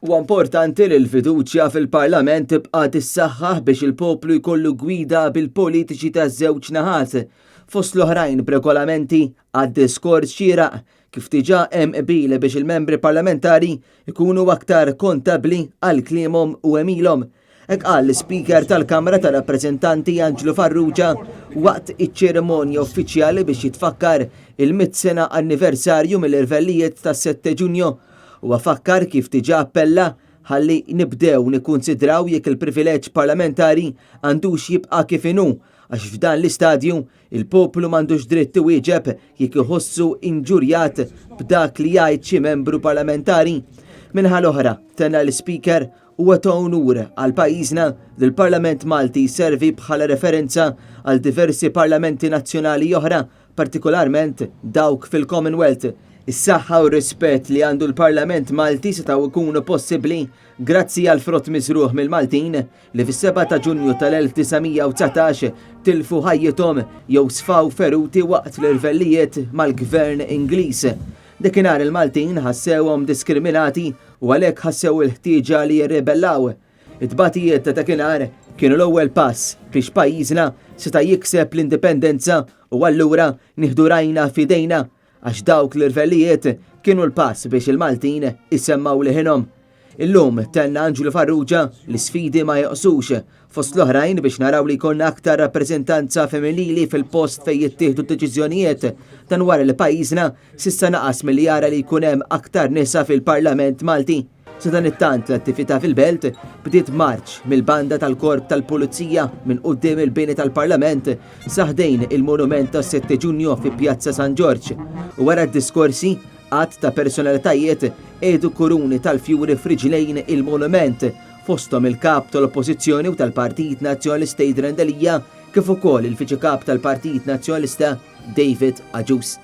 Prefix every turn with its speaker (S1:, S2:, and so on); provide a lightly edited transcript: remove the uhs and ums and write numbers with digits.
S1: Huwa importanti li l-fiduċja fil-Parlament tibqa' tissaħħaħ biex il-poplu jkollu gwida bil-politiċi taż-żewġ naħat fost l-oħrajn b'regolamenti għad-diskors xieraq kif diġà hemm qbil biex il-membri parlamentari ikunu aktar kontabbli għal kliemhom u emilhom. Hekk qal l-Speaker tal-Kamra tar-Rappreżentanti Anġlu Farrugia waqt iċ-ċerimonja uffiċjali biex jitfakkar il-100 sena anniversarju mill-irvellijiet tas-7 Ġunju u fakkar kif diġà appella ħalli nibdew nikkunsidraw jekk il-privileġġ parlamentari għandux jibqa' kif inhu għax f'dan l-istadju il-poplu m'għandux dritt iwieġeb jekk iħossu inġurjat b'dak li jgħid xi membru parlamentari. Minħa l-oħra tenna l-Speaker huwa ta' onur għal pajjiżna li l-Parlament Malti jservi bħala referenza għal diversi parlamenti nazzjonali oħra, partikolarment dawk fil-Commonwealth. Is-saħħa u r-rispett li għandu l-Parlament Malti setgħu jkunu possibbli grazzi għal frott miżruħ mill-Maltin li fis-7 ta' Ġunju tal-1919 tilfu ħajjithom jew sfaw feruti waqt l-irvellijiet mal-Gvern Ingliż. Dakinhar il-Maltin ħassewhom diskriminati u għalhekk ħassew il-ħtieġa li jirribellaw. It-tbatijiet ta' dakinhar kienu l-ewwel pass biex pajjiżna seta' jikseb l-indipendenza u allura nieħdu rajna f'idejna għax dawk l-irvellijiet kienu l-pass biex il-Maltin issemmaw liħinhom. Illum tenna Anġlu Farrugia l-sfidi ma joqsux fost l-oħrajn biex naraw li jkollna aktar rappreżentanza femminili fil-post fejn jittieħdu d-deċiżjonijiet dan wara li pajjiżna s'issa naqas milli jara li jkun hemm aktar nisa fil-Parlament Malti. Sadan it-tant l-attività fil-belt bdiet marċ mill-banda tal-Korp tal-Pulizija minn quddiem il-bini tal-Parlament saħdejn il-monument tas-7 Ġunju fi Pjazza San Giorgio u wara d-diskorsi għadd ta' personalitajiet edu kuruni tal-fjuri friġlejn il-monument fosthom il-kap tal-Oppożizzjoni u tal-Partit Nazzjonalista Jidher Endelija kif ukoll il-Viċi Kap tal-Partit Nazzjonalista David Agius.